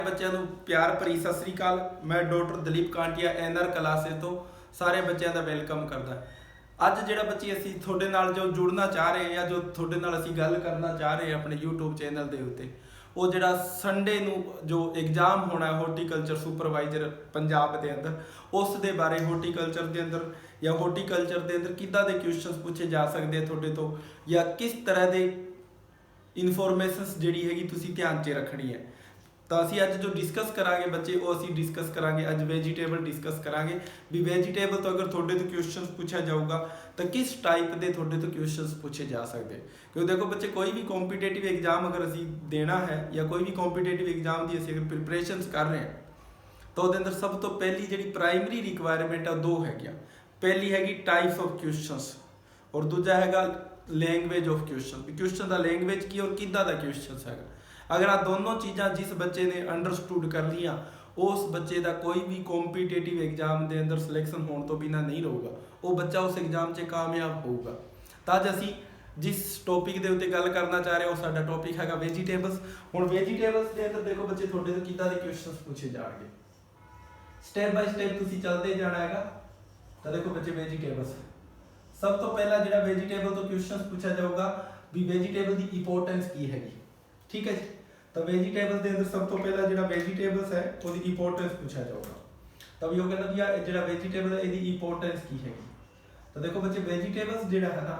ਬੱਚਿਆਂ ਨੂੰ ਪਿਆਰ ਭਰੀ ਸਤਿ ਸ੍ਰੀ ਅਕਾਲ। ਮੈਂ ਡਾਕਟਰ ਦਲੀਪ ਕਾਂਟੀਆ ਐਨਆਰ ਕਲਾਸਿਸ ਤੋਂ ਸਾਰੇ ਬੱਚਿਆਂ ਦਾ ਵੈਲਕਮ ਕਰਦਾ। ਅੱਜ ਜਿਹੜਾ ਬੱਚੇ ਅਸੀਂ ਤੁਹਾਡੇ ਨਾਲ ਜੋ ਜੁੜਨਾ ਚਾਹ ਰਹੇ ਜਾਂ ਜੋ ਤੁਹਾਡੇ ਨਾਲ ਅਸੀਂ ਗੱਲ ਕਰਨਾ ਚਾਹ ਰਹੇ ਆਪਣੇ YouTube ਚੈਨਲ ਦੇ ਉੱਤੇ, ਉਹ ਜਿਹੜਾ ਸੰਡੇ ਨੂੰ ਜੋ ਐਗਜ਼ਾਮ ਹੋਣਾ ਹਾਰਟੀਕਲਚਰ ਸੁਪਰਵਾਈਜ਼ਰ ਪੰਜਾਬ ਦੇ ਅੰਦਰ, ਉਸ ਦੇ ਬਾਰੇ ਹਾਰਟੀਕਲਚਰ ਦੇ ਅੰਦਰ ਜਾਂ ਹਾਰਟੀਕਲਚਰ ਦੇ ਅੰਦਰ ਕਿੱਦਾਂ ਦੇ ਕੁਐਸਚਨਸ ਪੁੱਛੇ ਜਾ ਸਕਦੇ ਆ ਤੁਹਾਡੇ ਤੋਂ, ਜਾਂ ਕਿਸ ਤਰ੍ਹਾਂ ਦੇ ਇਨਫੋਰਮੇਸ਼ਨਸ ਜਿਹੜੀ ਹੈਗੀ ਤੁਸੀਂ ਧਿਆਨ 'ਚ ਰੱਖਣੀ ਹੈ। ਤਾਂ ਅਸੀਂ ਅੱਜ ਜੋ ਡਿਸਕਸ ਕਰਾਂਗੇ ਬੱਚੇ, ਉਹ ਅਸੀਂ ਡਿਸਕਸ ਕਰਾਂਗੇ ਅੱਜ ਵੈਜੀਟੇਬਲ ਡਿਸਕਸ ਕਰਾਂਗੇ ਵੀ ਵੈਜੀਟੇਬਲ ਤੋਂ ਅਗਰ ਤੁਹਾਡੇ ਤੋਂ ਕੁਐਸਚਨਸ ਪੁੱਛਿਆ ਜਾਊਗਾ ਤਾਂ ਕਿਸ ਟਾਈਪ ਦੇ ਤੁਹਾਡੇ ਤੋਂ ਕੁਐਸਚਨਸ ਪੁੱਛੇ ਜਾ ਸਕਦੇ। ਕਿਉਂਕਿ ਦੇਖੋ ਬੱਚੇ, ਕੋਈ ਵੀ ਕੰਪੀਟੀਟਿਵ ਐਗਜ਼ਾਮ ਅਗਰ ਅਸੀਂ ਦੇਣਾ ਹੈ ਜਾਂ ਕੋਈ ਵੀ ਕੰਪੀਟੀਟਿਵ ਐਗਜ਼ਾਮ ਦੀ ਅਸੀਂ ਅਗਰ ਪ੍ਰਿਪਰੇਸ਼ਨਸ ਕਰ ਰਹੇ ਹਾਂ ਤਾਂ ਉਹਦੇ ਅੰਦਰ ਸਭ ਤੋਂ ਪਹਿਲੀ ਜਿਹੜੀ ਪ੍ਰਾਇਮਰੀ ਰਿਕੁਆਇਰਮੈਂਟ ਆ, ਦੋ ਹੈਗੀਆਂ। ਪਹਿਲੀ ਹੈਗੀ ਟਾਈਪਸ ਆਫ ਕੁਐਸਚਨਸ ਔਰ ਦੂਜਾ ਹੈਗਾ ਲੈਂਗੁਏਜ ਆਫ ਕੁਐਸਚਨ। ਕੁਐਸਚਨ ਦਾ ਲੈਂਗੁਏਜ ਕੀ ਔਰ ਕਿੱਦਾਂ ਦਾ ਕੁਐਸਚਨਸ ਹੈਗਾ। अगर आ दोनों चीज़ा जिस बच्चे ने अंडरस्टूड कर लिया, उस बच्चे का कोई भी कॉम्पीटेटिव एग्जाम के अंदर सिलेक्शन होने तो बिना नहीं रहूगा, वो बच्चा उस एग्जाम से कामयाब होगा। तो अज असी जिस टॉपिक के उत्ते गल करना चाह रहे हो, साडा टॉपिक है वेजीटेबल्स। हुण वेजीटेबल्स के अंदर देखो बच्चे, तुहाडे तो किदां दे क्वेश्चन पूछे जाणगे, स्टैप बाय स्टैप तुसीं चलते जाना हैगा। तो देखो बच्चे, वेजीटेबल्स सब तो पहला जिहड़ा वेजीटेबल तो क्वेश्चन पूछा जाऊगा भी वेजीटेबल की इंपोर्टेंस की हैगी। ठीक है जी। तो वेजीटेबल के अंदर सब तो पहला जो वेजीटेबल्स है वो इंपोर्टेंस पूछा जाऊगा। तब ये कहना भी यार जो वेजीटेबल है इसकी इंपोर्टेंस की है। तो देखो बच्चे, वेजीटेबल्स जो है ना,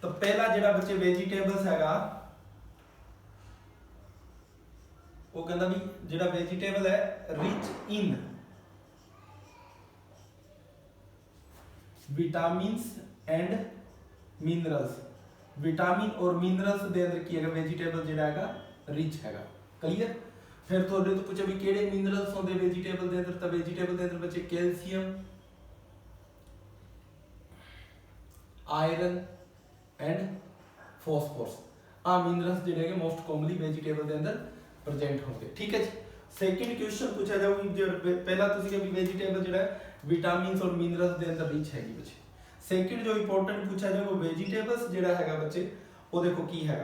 तो पहला जो बच्चे वेजीटेबल्स हैगा वो कहना भी जो वेजीटेबल है rich in vitamins and minerals. Vitamin और मिनरल्स के अंदर की है वेजीटेबल जो है रिच है। क्लीयर। फिर थोड़े तो पूछा भी किहड़े मिनरल्स होंगे वेजीटेबल के अंदर। तो वेजीटेबल के अंदर बच्चे कैल्शियम, आयरन एंड फॉस्फोरस, आ मिनरल्स जो है मोस्ट कॉमनली वेजीटेबल के अंदर प्रेजेंट होंगे। ठीक है जी। सेकंड क्वेश्चन पूछा जाऊगी जो पहला तुसीं कि वेजीटेबल जो है विटामिन और मिनरल्स के अंदर रिच हैगी बच्चे। सेकंड जो इंपोर्टेंट पूछा जाए वो वेजीटेबल्स जो है बच्चे, वो देखो की है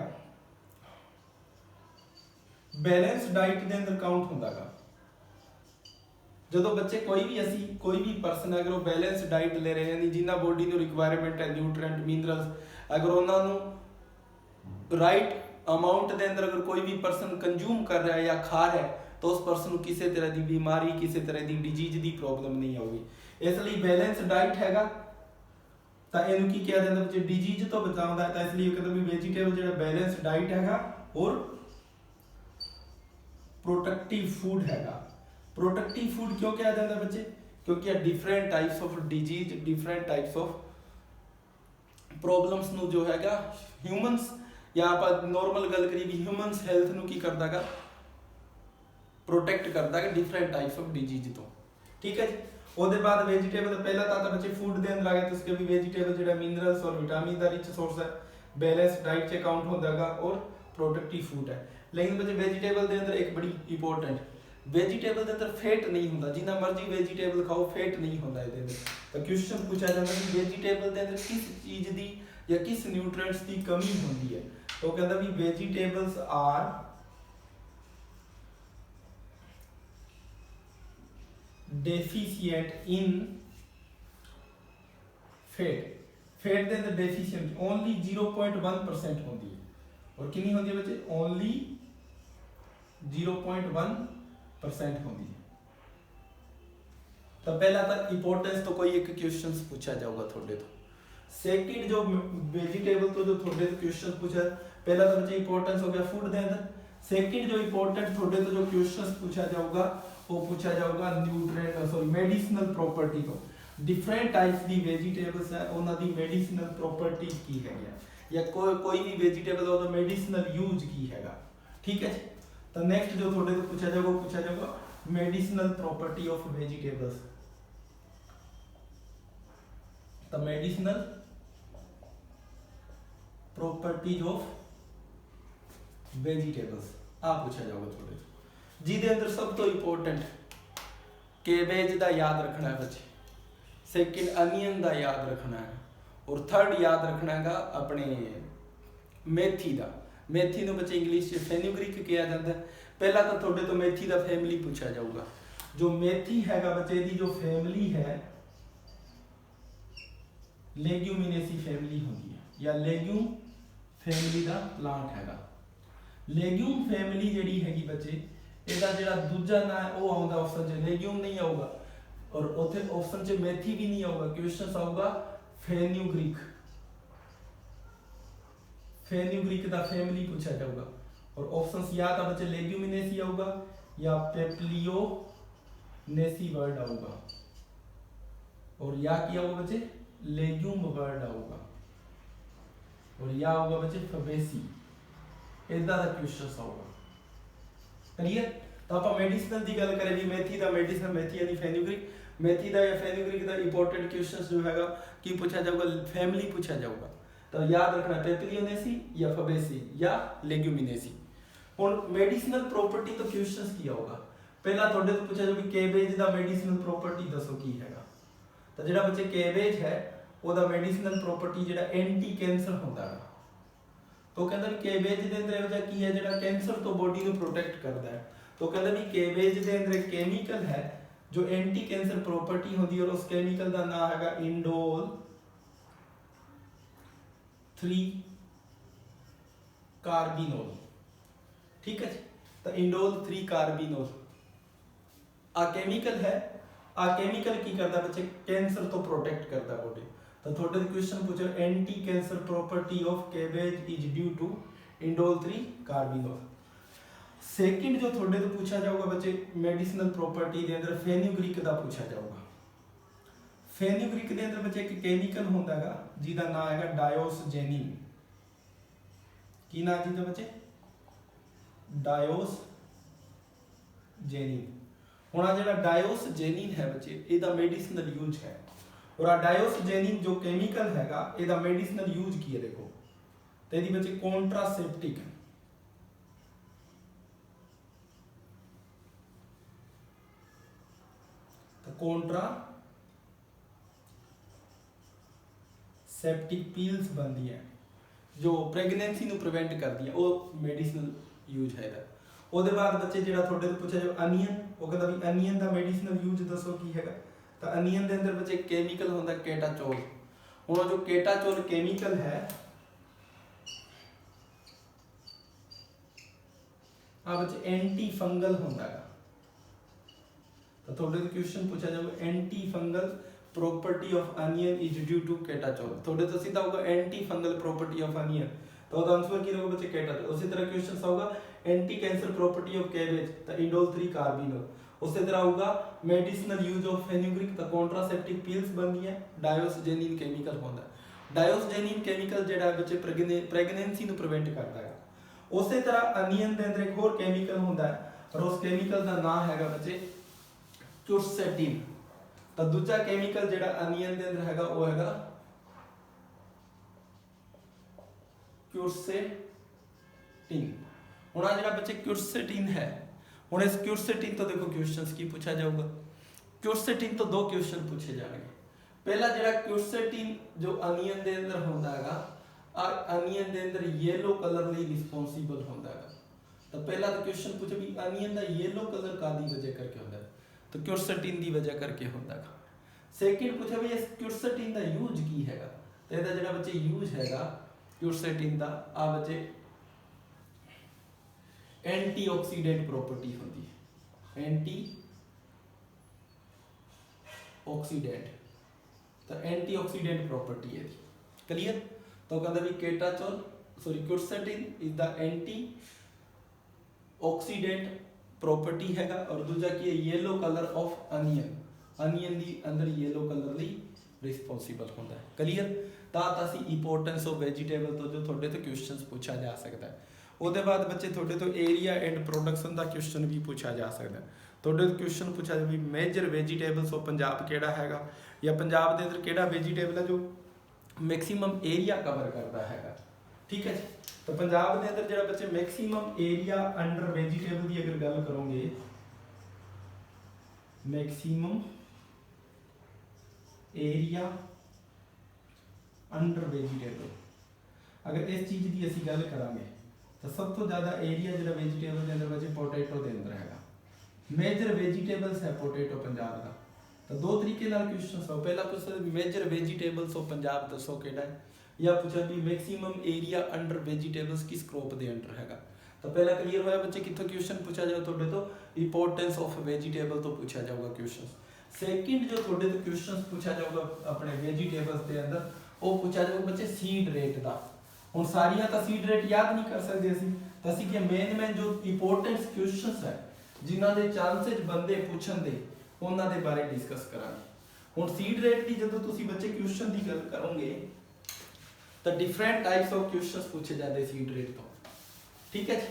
बैलेंस डाइट के अंदर काउंट होंदा गा। जो बच्चे कोई भी परसन अगर वो बैलेंस डाइट ले रहे हैं, जिन्ना बॉडी को रिक्वायरमेंट है न्यूट्रेंट मिनरल्स, अगर उन्होंने राइट अमाउंट के अंदर अगर कोई भी परसन कंज्यूम कर रहा है या खा रहा है, तो उस परसन को किसी तरह की बीमारी, किसी तरह की डिजीज की प्रॉब्लम नहीं आएगी। इसलिए बैलेंस डाइट हैगा तो इनू की किया जाता है डिजीज तो बचाता है। तो इसलिए कहते भी वेजीटेबल जो बैलेंस डाइट हैगा और प्रोटेक्टिव फूड हैगा। प्रोटेक्टिव फूड क्यों कहा जाता है बच्चे? क्योंकि different types of disease, different types of problems नु जो हैगा ह्यूमंस, या आप नॉर्मल गल करिए भी ह्यूमंस हेल्थ नु की करदा गा, प्रोटेक्ट करदा है डिफरेंट टाइप्स ऑफ डिजीज तो। ठीक है जी। ਉਹਦੇ बाद वेजीटेबल पहला था बच्चे फूड के अंदर आ गया, तो उसके भी वेजीटेबल जो मिनरल्स और विटामिन का रिच सोर्स है, बैलेंस डाइट से काउंट होता है और प्रोटेक्टिव फूड है। लेकिन बच्चे वेजीटेबल के अंदर एक बड़ी इंपॉर्टेंट, वेजीटेबल के अंदर फैट नहीं होता, जितना मर्जी वेजीटेबल खाओ फैट नहीं होता इसके अंदर। तो क्वेश्चन पूछा जाता है कि वेजीटेबल के अंदर किस चीज़ की या किस न्यूट्रिएंट्स की कमी होती है। तो कहता भी vegetables are deficient in fat. Fat के अंदर डेफिशिएंट ओनली 0.1% होती है। और कितनी होती है बच्चे? ओनली 0.1% होती है। तो पहला था इंपोर्टेंस, तो कोई एक क्वेश्चन पूछा जाऊगा थोड़े तो। सेकंड जो वेजिटेबल तो जो थोड़े तो क्वेश्चन पूछा, पहला तो बच्चे इंपोर्टेंस हो गया फूड के अंदर। सेकंड जो इंपोर्टेंट थोड़े तो जो क्वेश्चन पूछा जाऊगा वो पूछा जाऊगा न्यूट्रिएंट मेडिसिनल प्रॉपर्टी को। डिफरेंट टाइप्स की वेजिटेबल्स है, उन्होंने मेडिसिनल प्रॉपर्टीज की है या कोई भी वेजिटेबल हो तो मेडिसिनल यूज की हैगा। ठीक है। तो नेक्स्ट जो थोड़े तो पूछा जाएगा वो पूछा जाएगा मेडिसिनल प्रॉपर्टी ऑफ वेजिटेबल्स। तो मेडिसिनल प्रॉपर्टीज ऑफ वेजिटेबल्स आ पूछा जाएगा थोड़े, जिदे अंदर सब तो इंपोर्टेंट केबेज का याद रखना है बच्चे, सेकंड अनियन का याद रखना है, और थर्ड याद रखना है अपने मेथी का। मेथी ਨੂੰ बच्चे इंग्लिश फेन्यूग्रीक किया जाता है। पहला तो थोड़े तो मेथी का फैमिली पूछा जाऊगा। जो मेथी हैगा बच्चे दी जो फैमिली है लेग्यूमिनेसी फैमिली होती है या लेग्यूम फैमिली का प्लांट हैगा। लेग्यूम फैमिली जिहड़ी हैगी बच्चे ਇਹਦਾ ਜਿਹੜਾ ਦੂਜਾ ਨਾਂ ਹੈ ਉਹ ਆਉਂਦਾ ਆਪਸ਼ਨ 'ਚ ਲੈਗਿਊਮ नहीं ਆਊਗਾ और ਉੱਥੇ ਆਪਸ਼ਨ 'ਚ ਮੇਥੀ भी नहीं ਆਊਗਾ। क्वेश्चन ਆਊਗਾ फेन्यूग्रीक। फेन्यूग्रीक ਦਾ फैमिली पूछा जाऊगा और ऑप्शंस या तो बच्चे लेग्यूमिनेसी आऊगा या पेप्लियोनेसी वर्ड आऊगा और या क्या होगा बच्चे लेग्यूम वर्ड आऊगा और या होगा बच्चे फबेसी। इदा का क्वेश्चन आऊगा। क्लियर। तो आप मेडिसिनल की गल करें भी मेथी का मेडिसिनल मेथी यानी फेन्यूग्रीक मेथी का या फेन्यूग्रीक का इंपॉर्टेंट क्वेश्चन जो हैगा की पूछा जाऊगा फैमिली पूछा जाऊगा। तो याद रखना पेप्लियोनेसी या फबेसी या लेग्यूमिनेसी। हुन मेडिसिनल प्रॉपर्टी तो क्वेश्चंस की होगा। पहला थोड़े तो पूछा जाऊगा कैबेज का मेडिसिनल प्रॉपर्टी दसो की हैगा। तो जेड़ा बच्चे कैबेज है ओदा मेडिसिनल प्रॉपर्टी जेड़ा एंटी कैंसर होता है। तो कहता भी कैबेज के अंदर वजह की है जेड़ा कैंसर तो बॉडी को प्रोटेक्ट करता है। तो कहता भी कैबेज के अंदर एक केमिकल है जो एंटी कैंसर प्रॉपर्टी होती है और उस केमिकल का नाम हैगा इंडोल 3-कार्बिनोल। ठीक है जी। तो इंडोल 3-कार्बिनोल आ केमिकल है। आ केमिकल की करता बच्चे कैंसर तो प्रोटेक्ट करता बॉडी। तो थोड़े क्वेश्चन पूछो anti cancer property of cabbage is due to indole three carbinol. Second जो थोड़े तो पूछा जाऊगा बच्चे मेडिसिनल प्रॉपर्टी के अंदर फेन्यूग्रीक का पूछा जाऊगा। फेन्यूग्रीक के अंदर बच्चे एक केमिकल होता है जिसका नाम है डायोसजेनिन। की नाम जी बच्चे डायोसजेनिन। हुण आ जिहड़ा डायोसजेनिन है बच्चे इसका मेडिसिनल यूज है और आ डायोसजेनिन जो केमिकल हैगा इसका मेडिसिनल यूज की है देखो। तो यदि बच्चे कॉन्ट्रासेप्टिक तो कॉन्ट्रासेप्टिक पील्स बनती है जो प्रेगनेंसी ਨੂੰ प्रिवेंट करती है वो मेडिसिनल यूज है ਇਹਦਾ। ਉਹਦੇ बाद बच्चे ਜਿਹੜਾ ਤੁਹਾਡੇ ਤੋਂ ਪੁੱਛਿਆ ਜੋ ਅਨੀਅਨ ਉਹ ਕਹਿੰਦਾ ਵੀ ਅਨੀਅਨ ਦਾ ਮੈਡੀਸਿਨਲ ਯੂਜ ਦੱਸੋ ਕੀ ਹੈਗਾ। ਤਾਂ ਅਨੀਅਨ ਦੇ ਅੰਦਰ ਬੱਚੇ ਕੈਮੀਕਲ ਹੁੰਦਾ ਕੇਟਾਚੋਲ। ਹੁਣ ਜੋ ਕੇਟਾਚੋਲ ਕੈਮੀਕਲ ਹੈ ਆ ਬੱਚੇ ਐਂਟੀ ਫੰਗਲ ਹੁੰਦਾ ਹੈ। ਤਾਂ ਤੁਹਾਡੇ ਤੋਂ ਕੁਐਸਚਨ ਪੁੱਛਿਆ ਜਾਊਗਾ anti fungal property of onion is due to catechol. थोड़े तो सीधा होगा anti fungal property of onion. तो आंसर की होगा बच्चे केटाचोल। उसी तरह क्वेश्चन होगा anti cancer property of cabbage तो इंडोल 3-कार्बिनोल। उसी तरह होगा मेडिसिनल यूज ऑफ फेन्यूग्रीक तो कॉन्ट्रासेप्टिक पिल्स बनती है। डायोसजेनिन केमिकल होता है। डायोसजेनिन केमिकल जेड़ा बच्चे प्रेगनेंसी ਨੂੰ प्रिवेंट करता है। उसी तरह अनियन के अंदर एक और केमिकल होता है और उस केमिकल का नाम हैगा बच्चे क्यूरसेटिन। तो दूसरा केमिकल जेड़ा अनियन के अंदर हैगा वो हैगा क्यूरसेटिन। हुण आ जेड़ा बच्चे क्यूरसेटिन है हुण इस क्यूरसेटिन तो देखो क्वेश्चंस की पूछा जाऊगा। क्यूरसेटिन तो दो क्वेश्चन पूछे जाएंगे। पहला जेड़ा क्यूरसेटिन जो अनियन के अंदर होता है अनियन के अंदर येलो कलर लिए रिस्पोंसिबल होता है। तो पहला तो क्वेश्चन पूछे भी अनियन का येलो कलर कादी वजह करके होता है। तो क्यूरसेटिन की वजह करके होता है। सेकंड पूछा भी इस क्यूरसेटिन का यूज की हैगा। तो ਇਹਦਾ ਜਿਹੜਾ ਬੱਚੇ यूज हैगा क्यूरसेटिन का आ बच्चे एंटीऑक्सीडेंट प्रॉपर्टी होती है। एंटीऑक्सीडेंट तो एंटीऑक्सीडेंट प्रॉपर्टी है। क्लियर। तो कहता भी catechol sorry quercetin is the antioxidant property हैगा और दूसरा की है yellow colour of onion. Onion दी अंदर येलो कलर ली रिस्पोंसिबल होता है। क्लियर। तासी इंपोर्टेंस ऑफ वेजिटेबल तो जो थोड़े तो क्वेश्चंस पूछा जा सकता है। उसके बाद बच्चे थोड़े तो एरिया एंड प्रोडक्शन का क्वेश्चन भी पूछा जा सकता है। थोड़े तो क्वेश्चन पूछा जाए भी मेजर वेजिटेबल्स ऑफ पंजाब केड़ा हैगा या पंजाब के अंदर केड़ा वेजिटेबल है जो मैक्सिमम एरिया कवर करता हैगा। ठीक है जी। तो पंजाब के अंदर जो बच्चे मैक्सिमम एरिया अंडर वेजिटेबल की अगर गल करोगे मैक्सिमम एरिया अंडर वेजिटेबल अगर इस चीज़ की असी गल करांगे तो सब तो ज़्यादा एरिया जो वेजीटेबल के अंदर बचे पोटैटो के अंदर है। मेजर वेजीटेबल्स है पोटैटो पंजाब का। तो दो तरीके नाल क्वेश्चन हो, पहला पूछा मेजर वेजीटेबल्स ऑफ पंजाब दसो केड़ा है, या पूछा भी मैक्सिमम एरिया अंडर वेजीटेबल्स किस क्रॉप के अंडर हैगा। तो पहला क्लियर होया बच्चे कितों क्वेश्चन पूछा जाए थोड़े तो इंपोर्टेंस ऑफ वेजीटेबल तो पूछा जाऊगा क्वेश्चन। सेकंड जो थोड़े तो क्वेश्चन पूछा जाऊगा अपने वेजीटेबल्स के अंदर वो पूछा जाऊगा बच्चे सीड रेट का। हुण सारियां तो सीड रेट याद नहीं कर सकते असीं, तो असीं कि मेन जो इंपोर्टेंट क्वेश्चंस है जिन्हां दे चांसेस बंदे पूछण दे उन्हां दे बारे डिस्कस करांगे। हुण सीड रेट की जदों तुसीं बच्चे क्वेश्चन की गल करोगे तो डिफरेंट टाइप्स ऑफ क्वेश्चंस पूछे जाते सीड रेट तो, ठीक है जी।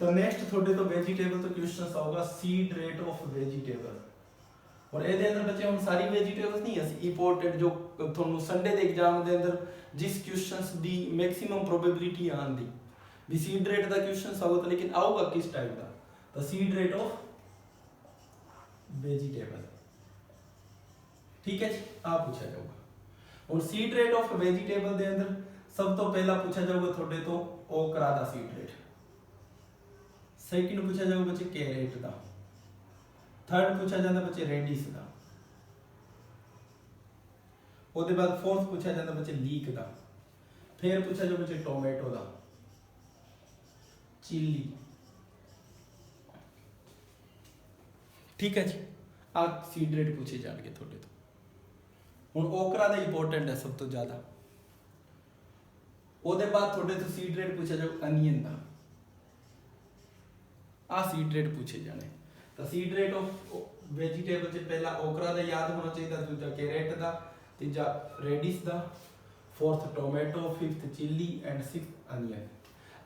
तो नेक्स्ट थोड़े तो वेजीटेबल तो क्वेश्चन आऊगा सीड रेट ऑफ वेजीटेबल, और ये अंदर बच्चे हम सारी वेजीटेबल्स नहीं है इंपोर्टेड जो थोनू संडे के एग्जाम के अंदर जिस क्वेश्चंस दी मैक्सिमम प्रोबेबिलिटी आन दी भी सीड रेट का क्वेश्चन आऊगा, तो लेकिन आऊगा किस टाइप का, तो सीड रेट ऑफ वेजीटेबल, ठीक है जी, आ पूछा जाऊगा। और सीड रेट ऑफ वेजीटेबल के अंदर सब तो पहला पूछा जाऊगा थोड़े तो ओकरा दा सीड रेट, सेकंड पूछा जाऊगा बच्चे कैरेट दा, थर्ड पूछा जाता बच्चे रेडिस का, उसके बाद फोर्थ पूछा जाता बच्चे लीक का, फिर पूछा जाओ बच्चे टोमेटो का, चिली, ठीक है जी। आ सीड रेट पूछे जाएंगे थोड़े तो। हुण ओकरा दा इंपोर्टेंट है सब तो ज्यादा। उसके बाद थोड़े तो सीड रेट पूछा जाओ अनियन का, आ सीड रेट पूछे जाने। तो सीड रेट ऑफ वेजीटेबल से पहला ओकरा दा याद होना चाहिए, दूजा कैरेट दा, तीजा रेडिस दा, fourth tomato, fifth chilli and sixth onion.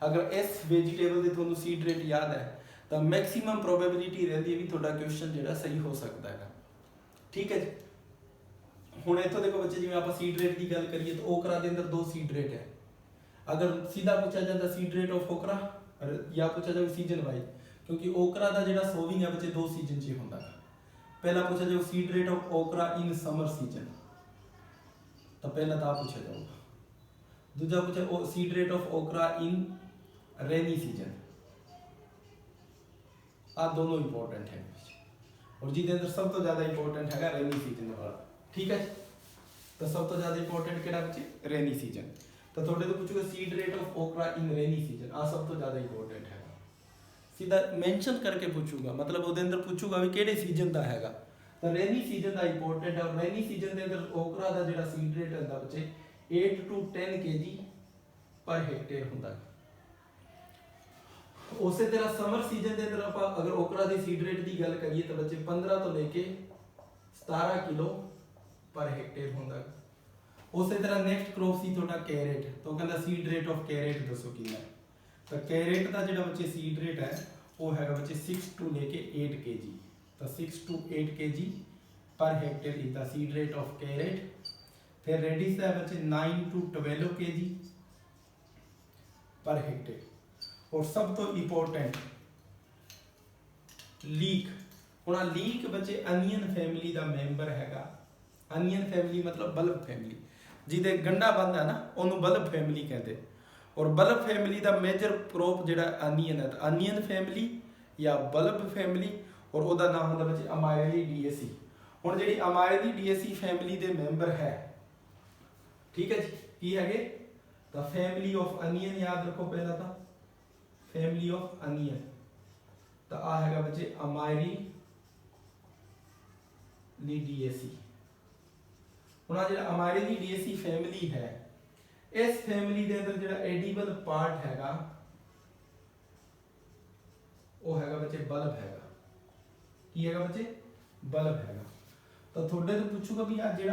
अगर इस वेजीटेबल के थोनू सीड रेट याद है तो मैक्सिमम प्रोबेबिलिटी रहती है भी थोड़ा क्वेश्चन जो सही हो सकता है, ठीक है जी। हुण इत्थों देखो बच्चे जिवें आपां सीड रेट की गल करिए तो ओकरा के अंदर दो सीड रेट है। अगर सीधा पूछा जाता सीड रेट ऑफ ओकरा या पूछा जाए सीजन वाइज, क्योंकि ओकरा का जो सोविंग है बच्चे दो सीजन च होंदा है। पहला पूछा जाओ सीड रेट ऑफ ओकरा इन समर सीजन, तो पहला तो पूछा जाऊगा। दूजा पूछा सीड रेट ऑफ ओकरा इन रेनी सीजन, आ दोनों इंपॉर्टेंट है, और जिसके अंदर सब तो ज्यादा इंपॉर्टेंट है रेनी सीजन वाला, ठीक है। तो सब तो ज्यादा इंपॉर्टेंट केड़ा बच्चे रेनी सीजन। तो थोड़े तो पूछोगे सीड रेट ऑफ ओकरा इन रेनी सीजन, आ सब तो ज्यादा इंपॉर्टेंट है, सीधा मेंशन करके पूछूगा, मतलब उसके अंदर पूछूगा भी केड़े सीजन का हैगा। तो रेनी सीजन का इंपॉर्टेंट है, और रेनी सीजन के अंदर ओकरा का जो सीड रेट होता बच्चे 8 to 10 kg पर हेक्टेयर होता है। उसे तरह समर सीजन के अंदर आप अगर ओकरा की सीड रेट की गल करिए तो बच्चे 15 तो लेके 17 किलो पर हेक्टेयर होता है। उसे तरह नेक्स्ट क्रॉप सी थोड़ा कैरेट, तो कहता सीड रेट ऑफ कैरेट दसो कितना है। तो कैरेट का जो बच्चे सीड रेट है वो है बच्चे 6 to लेके 8 kg, तो 6 to 8 kg पर hectare is seed rate of carrot. फिर रेडिस है बच्चे 9 to 12 kg पर हेक्टेयर। और सब तो इंपॉर्टेंट लीक, हुण लीक बच्चे अनियन फैमिली का मैंबर हैगा। अनियन फैमिली मतलब बल्ब फैमिली, जिदे गंढा बनता ना उन्होंने बल्ब फैमिली कहते। और बल्ब फैमिली का मेजर क्रॉप जो अनियन है, तो अनियन फैमिली या बल्ब फैमिली, और उसका नाम होता बच्चे अमाइलिडिएसी। हुण जिहड़ी अमाइलिडिएसी फैमिली के मैंबर है, ठीक है जी, की है तो फैमिली ऑफ अनियन याद रखो पहला था फैमिली ऑफ अनियन, तो आ है बच्चे अमाइलिडिएसी। हुण आ जिहड़ा अमाइलिडिएसी फैमिली है, इस फैमिली के अंदर जो एडिबल पार्ट हैगा वो हैगा बच्चे बल्ब हैगा। की हैगा बच्चे बल्ब हैगा। तो थोड़े तो पूछूगा भी यार जो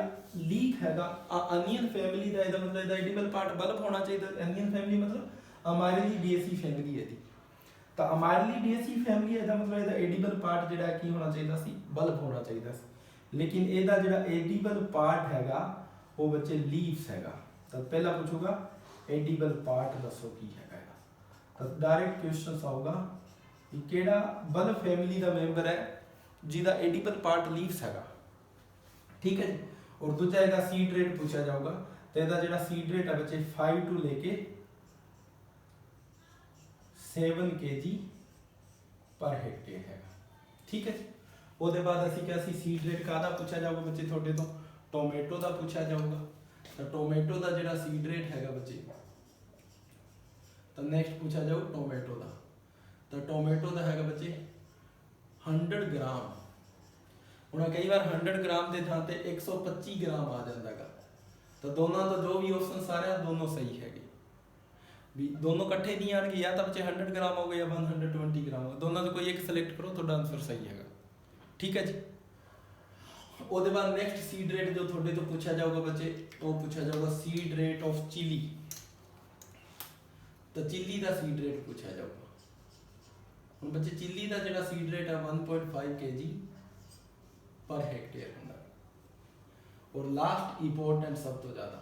लीक हैगा अनियन फैमिली का, इसका मतलब एडिबल पार्ट बल्ब होना चाहिए। अनियन फैमिली मतलब अमाइलिडिएसी फैमिली है, तो अमाइलिडिएसी फैमिली है, मतलब इसका एडिबल पार्ट जो की होना चाहिए सी बल्ब होना चाहिए, लेकिन इसका जो एडिबल पार्ट हैगा वो बच्चे लीव्स हैगा। तो पहला पूछूगा एडिबल पार्ट दसो की हैगा, तो डायरेक्ट क्वेश्चन आऊगा कि केड़ा बल्ब फैमिली का मैंबर है जिसका एडिबल पार्ट लीव्स हैगा, ठीक है जी। और दूजा इसका सीड रेट पूछा जाऊगा, तो ਤੇ ਇਹਦਾ ਜਿਹੜਾ ਸੀਡ ਰੇਟ ਹੈ ਬੱਚੇ 5 to लेके 7 kg पर हेक्टेयर हैगा। ठीक है जी। ਉਹਦੇ ਬਾਅਦ ਅਸੀਂ ਕਿਹਾ ਸੀ ਸੀਡ ਰੇਟ ਕਾਹਦਾ ਪੁੱਛਿਆ ਜਾਊਗਾ ਬੱਚੇ ਤੁਹਾਡੇ ਤੋਂ, ਟੋਮੇਟੋ ਦਾ ਪੁੱਛਿਆ ਜਾਊਗਾ। ਤਾਂ ਟੋਮੇਟੋ ਦਾ ਜਿਹੜਾ ਸੀਡ ਰੇਟ ਹੈਗਾ ਬੱਚੇ, ਤਾਂ ਨੈਕਸਟ ਪੁੱਛਿਆ ਜਾਊ ਟੋਮੇਟੋ ਦਾ। ਤਾਂ ਟੋਮੇਟੋ ਦਾ ਹੈਗਾ ਬੱਚੇ 100 ਗ੍ਰਾਮ। ਹੁਣ ਕਈ ਵਾਰ 100 ਗ੍ਰਾਮ ਦੇ ਥਾਂ ਤੇ 125 ਗ੍ਰਾਮ ਆ ਜਾਂਦਾ ਹੈਗਾ। ਤਾਂ ਦੋਨਾਂ ਦਾ ਜੋ ਵੀ ਆਪਸ਼ਨ ਸਾਰਿਆਂ ਦੋਨੋਂ ਸਹੀ ਹੈਗੇ ਵੀ, ਦੋਨੋਂ ਇਕੱਠੇ ਨਹੀਂ ਆਣਗੇ, ਜਾਂ ਤਾਂ ਬੱਚੇ 100 ਗ੍ਰਾਮ ਹੋ ਗਏ ਜਾਂ 120 ਗ੍ਰਾਮ ਹੋ ਗਏ, ਦੋਨਾਂ ਤੋਂ ਕੋਈ ਇੱਕ ਸਿਲੈਕਟ ਕਰੋ, ਤੁਹਾਡਾ ਆਨਸਰ ਸਹੀ ਹੈਗਾ। ਠੀਕ ਹੈ ਜੀ। ਉਹਦੇ ਬਾਅਦ ਨੈਕਸਟ ਸੀਡ ਰੇਟ ਜੋ ਤੁਹਾਡੇ ਤੋਂ ਪੁੱਛਿਆ ਜਾਊਗਾ ਬੱਚੇ, ਉਹ ਪੁੱਛਿਆ ਜਾਊਗਾ ਸੀਡ ਰੇਟ ਆਫ ਚਿਲੀ। ਤਾਂ ਚਿੱਲੀ ਦਾ ਸੀਡ ਰੇਟ ਪੁੱਛਿਆ ਜਾਊਗਾ। ਹੁਣ ਬੱਚੇ ਚਿੱਲੀ ਦਾ ਜਿਹੜਾ ਸੀਡ ਰੇਟ ਹੈ 1.5 kg पर हेक्टेयर ਹੁੰਦਾ। और लास्ट इंपॉर्टेंट सब तो ज्यादा,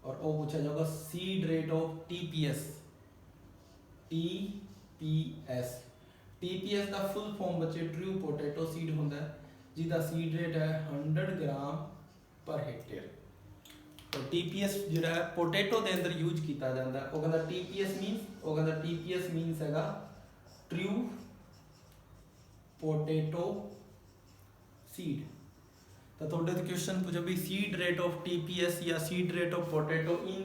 और वो पूछा जाएगा seed rate of TPS. TPS TPS का फुल फॉर्म बच्चे ट्रू पोटैटो सीड होता है, जिसका सीड रेट है 100 ग्राम पर हेक्टेयर। तो टीपीएस जो है पोटैटो के अंदर यूज किया जाता है। वो कहता टीपीएस मीनस हैगा ट्रू पोटैटो सीड। तो थोड़े तो क्वेश्चन पूछो भी सीड रेट ऑफ टीपीएस या seed rate of potato in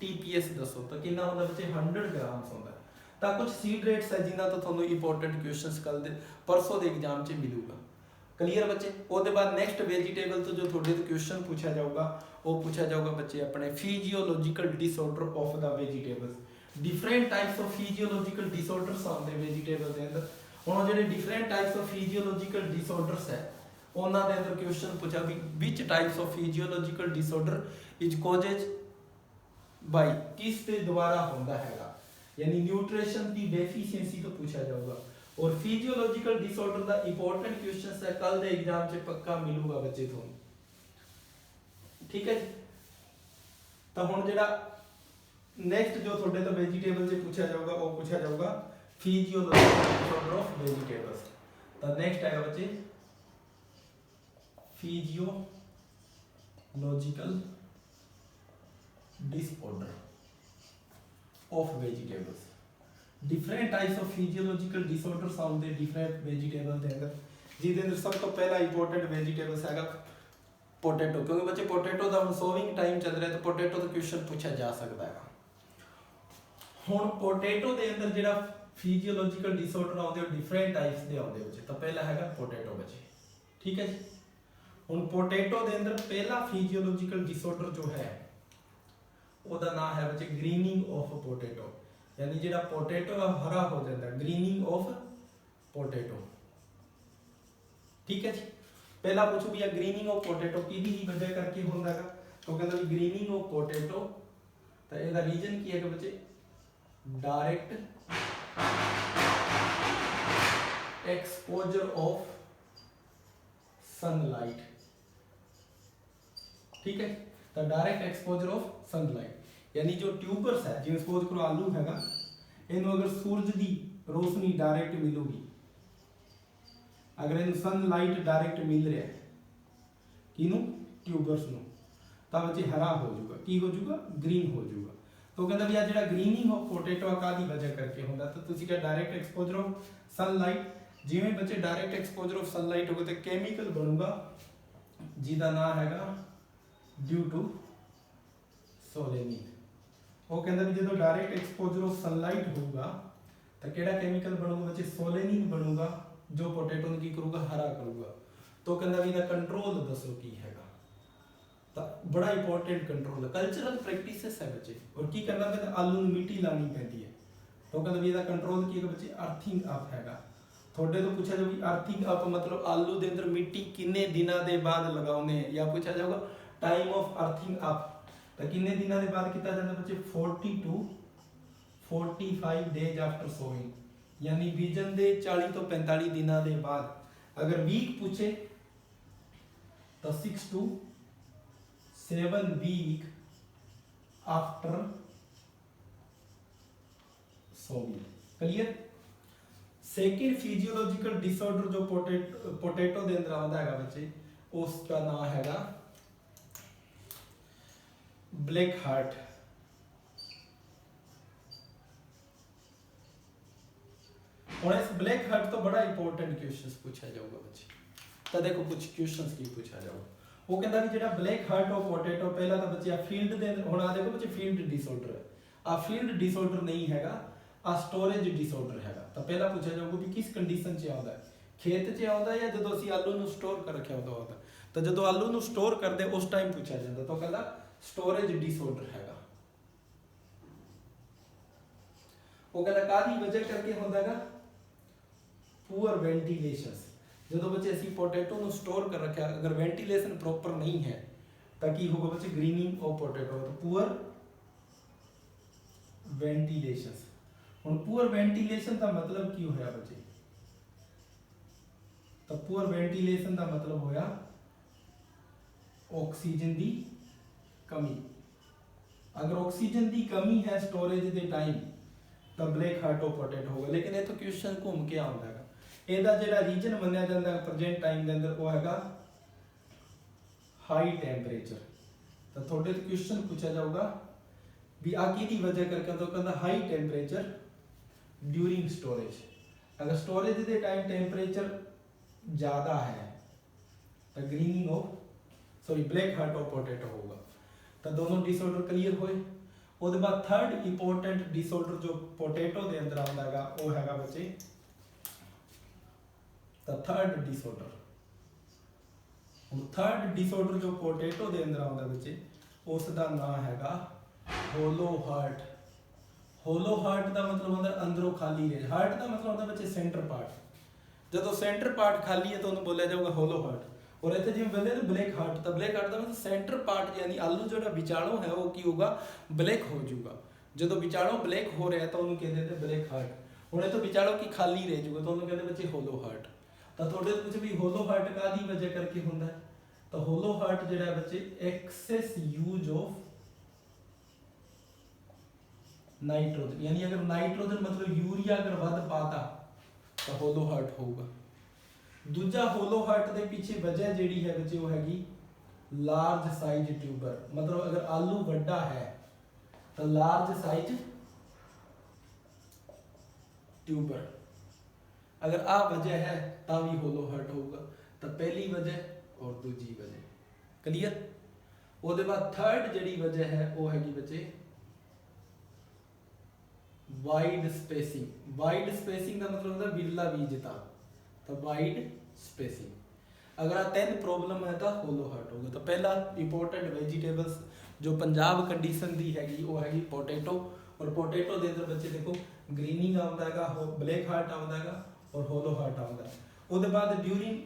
TPS दसो, तो कितना होता बच्चे 100 ग्राम होता है। तो कुछ सीड रेट्स है जिन्होंने तो थोड़ा इंपॉर्टेंट क्वेश्चंस कल दे परसों के एग्जाम से मिलूगा। क्लीयर बच्चे। उसके बाद नेक्स्ट वेजिटेबल तो जो थोड़े तो क्वेश्चन पूछा जाऊगा, वो पूछा जाऊगा बच्चे अपने physiological disorder of the vegetables. Different types of physiological disorders आते हैं वेजिटेबल के अंदर। ਹੁਣ ਜਿਹੜੇ different types of physiological disorders है, ਉਹਨਾਂ ਦੇ ਅੰਦਰ क्वेश्चन पूछा भी which types of physiological disorder is caused by, किस ਦੇ ਦੁਆਰਾ ਹੁੰਦਾ ਹੈਗਾ, यानी न्यूट्रिशन की डेफिशिएंसी तो पूछा जाऊगा। और फिजियोलॉजिकल डिसऑर्डर ਦਾ इंपॉर्टेंट क्वेश्चन है, कल ਦੇ एग्जाम 'ਚ पक्का मिलूगा ਬੱਚੇ ਤੁਹਾਨੂੰ। ठीक है जी। ਤਾਂ ਹੁਣ ਜਿਹੜਾ नेक्स्ट जो ਤੁਹਾਡੇ ਤੋਂ वेजिटेबल 'ਚ पूछा जाऊगा, वो पूछा जाऊगा फिजियोलॉजिकल डिसऑर्डर ऑफ वेजिटेबल्स। तो नेक्स्ट आएगा बच्चे physiological disorder of vegetables. Different types of physiological disorders आउंदे डिफरेंट वेजिटेबल दे अंदर, जिहदे अंदर सब तो पहला इंपॉर्टेंट वेजिटेबल्स हैगा पोटैटो, क्योंकि बच्चे पोटैटो का हम सोविंग टाइम चल रहा है, तो पोटैटो का क्वेश्चन पूछा जा सकता है। हुण पोटैटो के अंदर जिहड़ा फिजियोलॉजिकल डिसऑर्डर आउंदे डिफरेंट टाइप्स दे आउंदे बच्चे। तो पहला हैगा पोटैटो बच्चे। ठीक है जी। हुण पोटैटो के अंदर पहला फिजियोलॉजिकल डिसऑर्डर जो है ਉਹਦਾ नाम है बच्चे ग्रीनिंग ऑफ पोटैटो, यानी जिहड़ा पोटैटो हरा हो जाता है, ग्रीनिंग ऑफ पोटैटो। ठीक है जी। पहला पूछो भी ग्रीनिंग ऑफ पोटैटो किहदी वजह करके होंदा है, तो कहंदा भी ग्रीनिंग ऑफ पोटैटो, तो इसदा रीजन की है कि बच्चे डायरेक्ट एक्सपोजर ऑफ सनलाइट। ठीक है। तो डायरेक्ट एक्सपोजर ऑफ सनलाइट, यानी जो ट्यूबर्स है, जिवें सपोज करो आलू हैगा, इनू अगर सूरज की रोशनी डायरेक्ट मिलूगी, अगर इन सनलाइट डायरेक्ट मिल रहा है किनू ट्यूबर्स नू, तो बच्चे हरा हो जाऊगा, की हो जाऊगा ग्रीन हो जाऊगा। तो कहता भी जो ग्रीनिंग ऑफ पोटैटो कादी वजह करके होंदा, तो तुसीं क्या डायरेक्ट एक्सपोजर ऑफ सनलाइट, जिवें बच्चे डायरेक्ट एक्सपोजर ऑफ सनलाइट होगा तो कैमिकल बनूगा जिसका नाम हैगा ड्यू टू सोलेनिन। वो कहता भी जो डायरेक्ट एक्सपोजर ऑफ सनलाइट होगा तो केड़ा केमिकल बनूगा बच्चे, सोलेनिन बनूगा, जो पोटैटो नूं की करूगा हरा करूगा। तो कहता भी कंट्रोल दसो की हैगा, तो बड़ा इंपॉर्टेंट कंट्रोल है, कल्चरल प्रैक्टिसेस है बच्चे। और की करना पैंदा, आलू नूं मिट्टी लानी पैंदी है। तो कहता भी कंट्रोल की है बच्चे अर्थिंग अप हैगा। थोड़े तो पूछा जाऊगी अर्थिंग अप मतलब आलू के अंदर मिट्टी किन्ने दिनों के बाद लगाने, या पूछा जाऊगा टाइम ऑफ अर्थिंग अप, तो किन्ने दिनों के बाद किया जाता बच्चे 40 to 45 डेज आफ्टर सोइंग, यानी बीजन के 40 तो 45 दिनों के बाद। अगर वीक पूछे तो 6 to 7 week after sowing. Clear. Second physiological disorder जो पोटैटो के अंदर आता है बच्चे, उसका नाम हैगा ब्लैक हार्ट। और इस ब्लैक हार्ट तो बड़ा इंपॉर्टेंट क्वेश्चन पूछा जाऊगा बच्चे। तो देखो कुछ क्वेश्चंस की पूछा जाऊगा। वो कहता भी जेड़ा ब्लैक हार्ट ऑफ पोटैटो पहला तो बच्चे फील्ड दे हुण आ देखो बच्चे फील्ड डिसऑर्डर है। आ फील्ड डिसऑर्डर नहीं हैगा, आ स्टोरेज डिसऑर्डर हैगा। तो पहला पूछा जाऊगा भी किस कंडीशन च आउंदा है, खेत च आउंदा है या जदों ਅਸੀਂ आलू ਨੂੰ स्टोर कर रखिया होता। तो जदों आलू ਨੂੰ स्टोर करदे उस टाइम पूछा जाता। तो कहता स्टोरेज डिसऑर्डर हैगा। वो कहता कादी वजह करके होंदागा, पुअर वेंटिलेशंस। जो बच्चे असी पोटैटो ਨੂੰ स्टोर कर रखा, अगर वेंटिलेशन प्रॉपर नहीं है तो की होगा बच्चे ग्रीनिंग ऑफ पोटैटो। तो पुअर वेंटिलेशंस। हुण पुअर वेंटिलेशन का मतलब की होया बच्चे, तो पुअर वेंटिलेशन का मतलब होया ऑक्सीजन की कमी। अगर ऑक्सीजन की कमी है स्टोरेज के टाइम तो ब्लैक हार्ट ऑफ पोटैटो होगा। लेकिन ये तो क्वेश्चन घूम के आता है। ਇਹਦਾ ਜਿਹੜਾ ਰੀਜਨ ਮੰਨਿਆ ਜਾਂਦਾ ਪ੍ਰੈਜ਼ੈਂਟ ਟਾਈਮ ਦੇ ਅੰਦਰ ਉਹ ਹੈਗਾ ਹਾਈ ਟੈਂਪਰੇਚਰ। ਤਾਂ ਤੁਹਾਡੇ ਤੋਂ ਕੁਐਸਚਨ ਪੁੱਛਿਆ ਜਾਊਗਾ ਵੀ ਆ ਕਿਹਦੀ ਵਜ੍ਹਾ ਕਰਕੇ, ਤਾਂ ਕਹਿੰਦਾ ਹਾਈ ਟੈਂਪਰੇਚਰ ਡਿਊਰਿੰਗ ਸਟੋਰੇਜ। ਅਗਰ ਸਟੋਰੇਜ ਦੇ ਟਾਈਮ ਟੈਂਪਰੇਚਰ ਜ਼ਿਆਦਾ ਹੈ ਤਾਂ greening of black heart of potato होगा। तो दोनों डिसऑर्डर क्लियर होए। उसके बाद थर्ड इंपॉर्टेंट डिसऑर्डर जो पोटैटो के अंदर आता है वो हैगा बच्चे तो थर्ड डिसऑर्डर। थर्ड डिसऑर्डर जो पोटैटो के अंदर आता बच्चे उसका नाम हैगा होलो हार्ट। होलो हार्ट का मतलब होता अंदरों खाली रहे। हार्ट का मतलब होता बच्चे सेंटर पार्ट। जो सेंटर पार्ट खाली है तो उन्होंने बोलिया जाऊगा होलो हार्ट। और इतने जिवें बोलते हैं ब्लैक हार्ट, तो ब्लैक हार्ट का मतलब सेंटर पार्ट यानी आलू जो विचालों है वो की होगा ब्लैक हो जाऊगा। जो विचालों ब्लैक हो रहा है तो उन्होंने कहते हैं ब्लैक हार्ट। और तो विचालों की खाली रह जाऊगा तो उन्होंने कहते बच्चे होलो हार्ट। तो थोड़े कुछ भी होलो हार्ट का दी वजह करके होंगे। तो होलो हार्ट जो है बच्चे एक्सेस यूज ऑफ नाइट्रोजन, यानी अगर नाइट्रोजन मतलब यूरिया अगर वध पाता तो होलो हार्ट होगा। दूजा होलो हार्ट के पीछे वजह जी है बच्चे वो हैगी लार्ज साइज ट्यूबर। मतलब अगर आलू वड्डा है तो लार्ज साइज ट्यूबर। अगर आ वजह है तो भी होलो हार्ट होगा। तो पहली वजह और दूजी वजह क्लियर। उसके बाद थर्ड जी वजह है वो हैगी बच्चे वाइड स्पेसिंग। वाइड स्पेसिंग का मतलब होता बिरला बीजता। तो वाइड स्पेसिंग। अगर तीन प्रॉब्लम है तो होलो हार्ट होगा। तो पहला इंपॉर्टेंट वेजिटेबल्स जो पंजाब कंडीशन की हैगी वो हैगी पोटैटो। और पोटैटो के अंदर बच्चे देखो ग्रीनिंग आता है, ब्लैक हार्ट आता है और होलो हार्ट आता है। उसके बाद ड्यूरिंग